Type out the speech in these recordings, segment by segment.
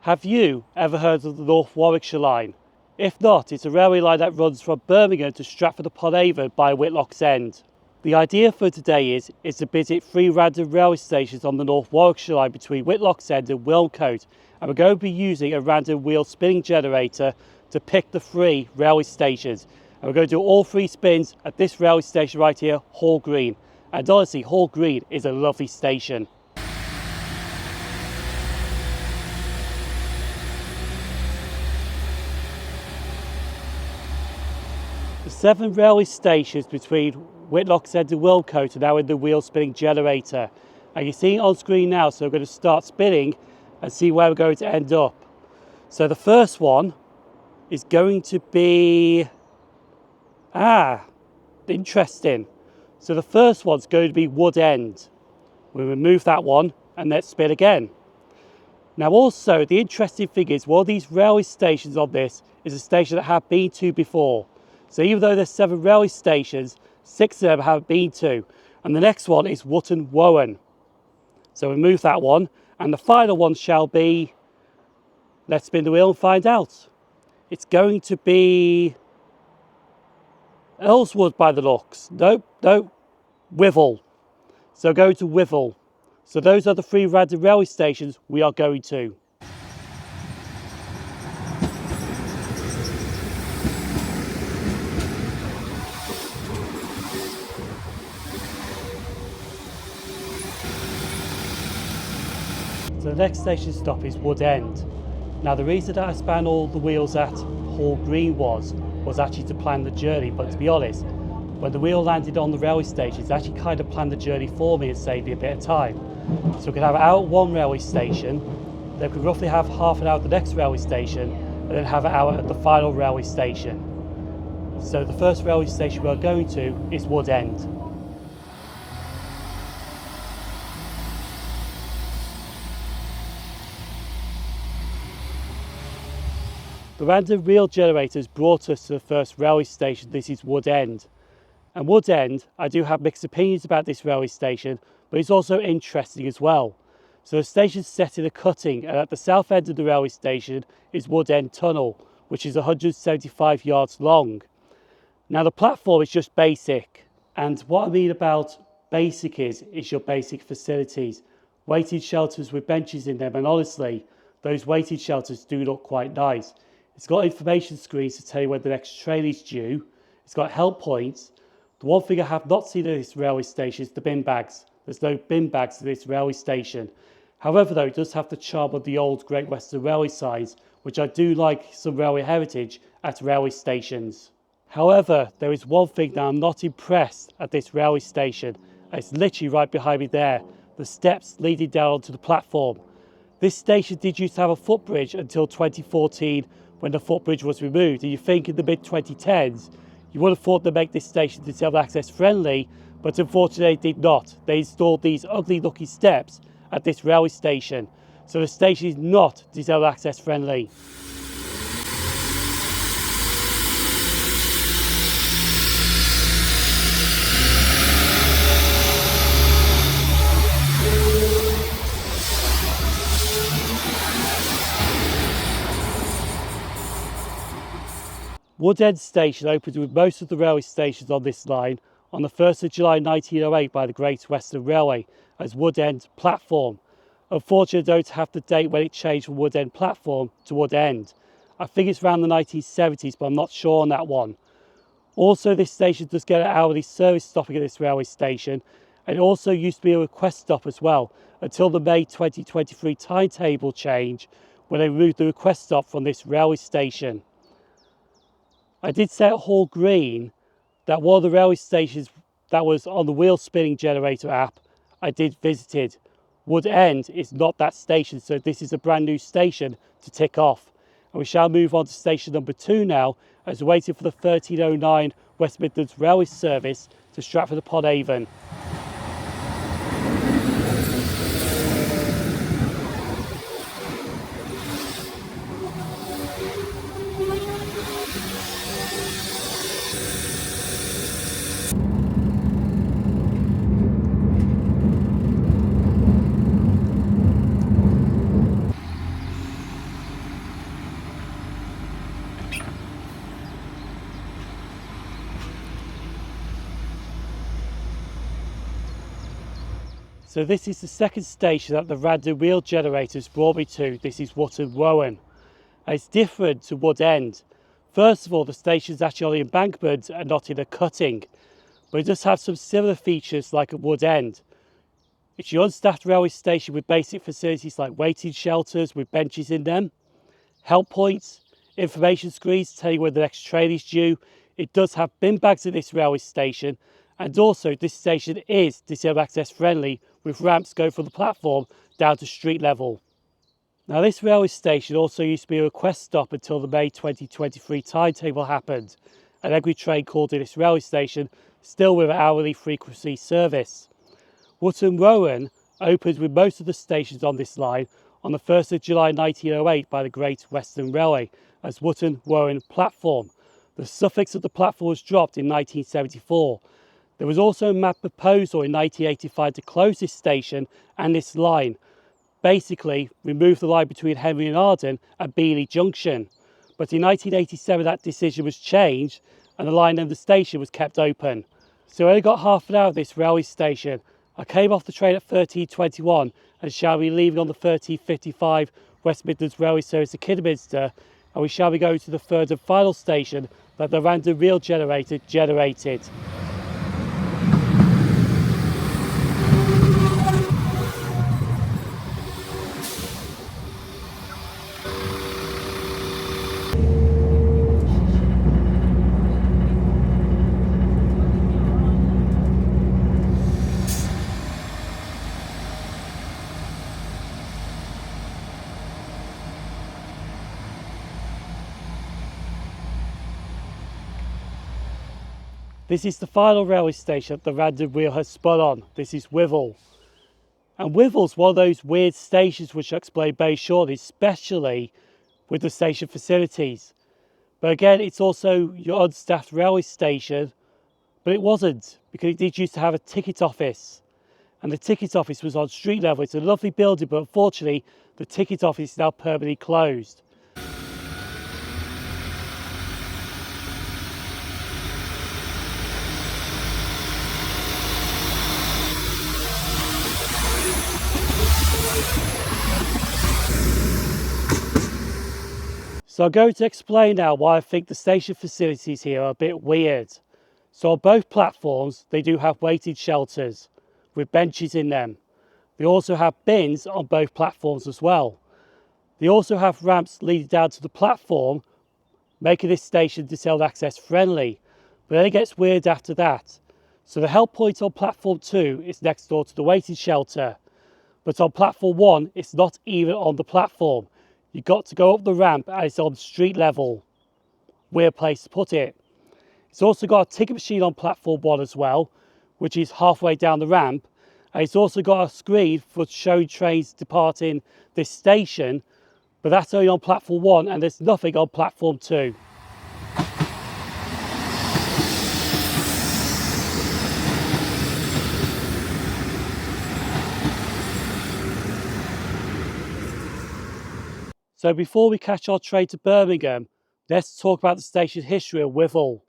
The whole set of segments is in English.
Have you ever heard of the North Warwickshire Line? If not, it's a railway line that runs from Birmingham to Stratford-upon-Avon by Whitlock's End. The idea for today is to visit 3 random railway stations on the North Warwickshire Line between Whitlock's End and Wilmcote, and we're going to be using a random wheel spinning generator to pick the 3 railway stations. And we're going to do all 3 spins at this railway station right here, Hall Green. And honestly, Hall Green is a lovely station. The 7 railway stations between Whitlock's End and Wilmcote are now in the wheel spinning generator. And you're seeing it on screen now, so we're going to start spinning and see where we're going to end up. So the first one is going to be... interesting. So the first one's going to be Wood End. We'll remove that one and let's spin again. Now also, the interesting thing is, one of these railway stations on this is a station that I have been to before. So even though there's 7 railway stations, 6 of them I haven't been to. And the next one is Wootton Wowen. So remove that one. And the final one shall be, let's spin the wheel and find out. It's going to be Earlswood by the looks. Nope, Wivel. So go to Wivel. So those are the 3 random railway stations we are going to. So the next station stop is Wood End. Now the reason that I span all the wheels at Hall Green was actually to plan the journey, but to be honest, when the wheel landed on the railway station, it's actually kind of planned the journey for me and saved me a bit of time. So we could have it out at one railway station, then we could roughly have half an hour at the next railway station, and then have an hour at the final railway station. So the first railway station we are going to is Wood End. The random wheel generators brought us to the first railway station. This is Wood End. And Wood End, I do have mixed opinions about this railway station, but it's also interesting as well. So the station's set in a cutting, and at the south end of the railway station is Wood End Tunnel, which is 175 yards long. Now the platform is just basic, and what I mean about basic is your basic facilities. Weighted shelters with benches in them, and honestly, those weighted shelters do look quite nice. It's got information screens to tell you when the next train is due. It's got help points. The one thing I have not seen at this railway station is the bin bags. There's no bin bags at this railway station. However though, it does have the charm of the old Great Western Railway signs, which I do like some railway heritage at railway stations. However, there is one thing that I'm not impressed at this railway station. It's literally right behind me there, the steps leading down onto the platform. This station did used to have a footbridge until 2014, when the footbridge was removed, and you think in the mid-2010s, you would have thought to make this station disabled access friendly, but unfortunately they did not. They installed these ugly looking steps at this railway station, so the station is not disabled access friendly. Wood End Station opened with most of the railway stations on this line on the 1st of July 1908 by the Great Western Railway as Wood End Platform. Unfortunately, I don't have the date when it changed from Wood End Platform to Wood End. I think it's around the 1970s, but I'm not sure on that one. Also, this station does get an hourly service stopping at this railway station, and it also used to be a request stop as well, until the May 2023 timetable change, when they removed the request stop from this railway station. I did say at Hall Green that one of the railway stations that was on the wheel spinning generator app I did visited. Wood End is not that station, so this is a brand new station to tick off. And we shall move on to station number 2 now, as we're waiting for the 1309 West Midlands Railway service to Stratford-upon-Avon. So this is the second station that the random wheel generators brought me to. This is Wootton Rowan. And it's different to Wood End. First of all, the station is actually on the embankment and not in a cutting. But it does have some similar features like at Wood End. It's your unstaffed railway station with basic facilities like waiting shelters with benches in them, help points, information screens telling when the next train is due. It does have bin bags at this railway station, and also this station is disabled access friendly with ramps going from the platform down to street level. Now this railway station also used to be a request stop until the May 2023 timetable happened, and every train called in this railway station still with hourly frequency service. Wootton Rowan opened with most of the stations on this line on the 1st of July 1908 by the Great Western Railway as Wootton Rowan Platform. The suffix of the platform was dropped in 1974. There was also a map proposal in 1985 to close this station and this line. Basically, remove the line between Henry and Arden at Beeley Junction. But in 1987 that decision was changed and the line and the station was kept open. So I only got half an hour of this railway station. I came off the train at 13:21 and shall be leaving on the 13:55 West Midlands Railway service to Kidderminster, and we shall be going to the third and final station that the random wheel generator generated. This is the final railway station that the random wheel has spun on. This is Wivel. And Wivel's one of those weird stations which I'll explain very shortly, especially with the station facilities. But again, it's also your unstaffed railway station, but it wasn't, because it did used to have a ticket office. And the ticket office was on street level. It's a lovely building, but unfortunately, the ticket office is now permanently closed. So I'm going to explain now why I think the station facilities here are a bit weird. So on both platforms, they do have waiting shelters with benches in them. They also have bins on both platforms as well. They also have ramps leading down to the platform, making this station disabled access friendly. But then it gets weird after that. So the help point on platform 2 is next door to the waiting shelter. But on platform 1, it's not even on the platform. You've got to go up the ramp and it's on street level. Weird place to put it. It's also got a ticket machine on platform 1 as well, which is halfway down the ramp. And it's also got a screen for showing trains departing this station, but that's only on platform 1 and there's nothing on platform 2. So before we catch our train to Birmingham, let's talk about the station history of Wivel.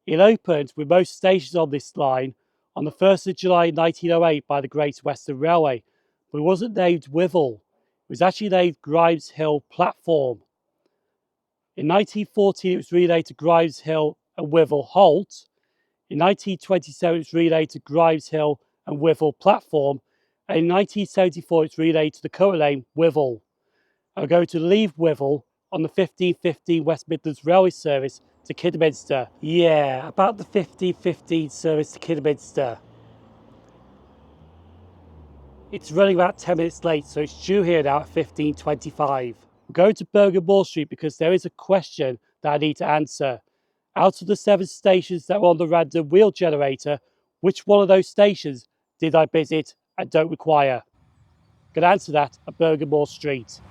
It opened with most stations on this line on the 1st of July 1908 by the Great Western Railway, but it wasn't named Wivel. It was actually named Grimes Hill Platform. In 1914 it was renamed to Grimes Hill and Wivel Halt. In 1927 it was renamed to Grimes Hill and Wivel Platform, and in 1974 it was renamed to the current name Wivel. I'm going to leave Wivel on the 15:15 West Midlands Railway service to Kidderminster. Yeah, about the 15:15 service to Kidderminster. It's running about 10 minutes late, so it's due here now at 15:25. We're going to Birmingham Street because there is a question that I need to answer. Out of the 7 stations that were on the random wheel generator, which one of those stations did I visit and don't require? I'm going to answer that at Birmingham Street.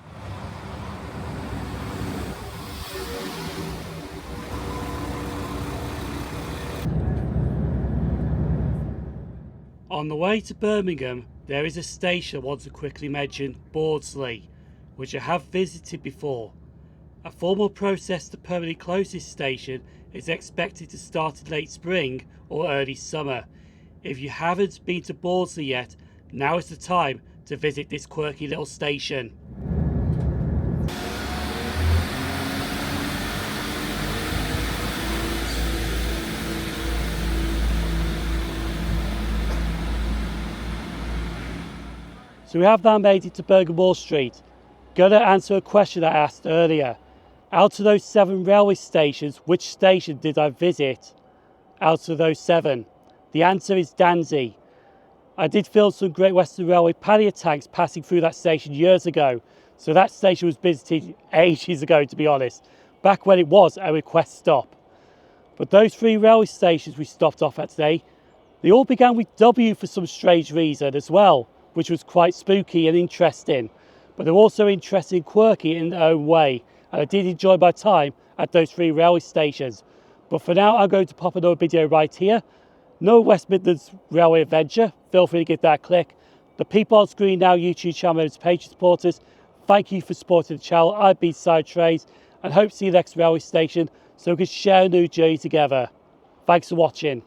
On the way to Birmingham, there is a station I want to quickly mention, Bawdsley, which I have visited before. A formal process to permanently close this station is expected to start in late spring or early summer. If you haven't been to Bawdsley yet, now is the time to visit this quirky little station. So we have now made it to Birmingham Street. Gonna answer a question I asked earlier. Out of those 7 railway stations, which station did I visit out of those 7? The answer is Danzy. I did film some Great Western Railway pannier tanks passing through that station years ago, so that station was visited ages ago, to be honest, back when it was a request stop. But those 3 railway stations we stopped off at today, they all began with W for some strange reason as well, which was quite spooky and interesting. But they're also interesting and quirky in their own way, and I did enjoy my time at those 3 railway stations. But for now, I'm going to pop another video right here. No West Midlands Railway Adventure, feel free to give that a click. The people on screen now, YouTube channel members, Patreon supporters, thank you for supporting the channel. I've been SimOnTrains and hope to see you next railway station so we can share a new journey together. Thanks for watching.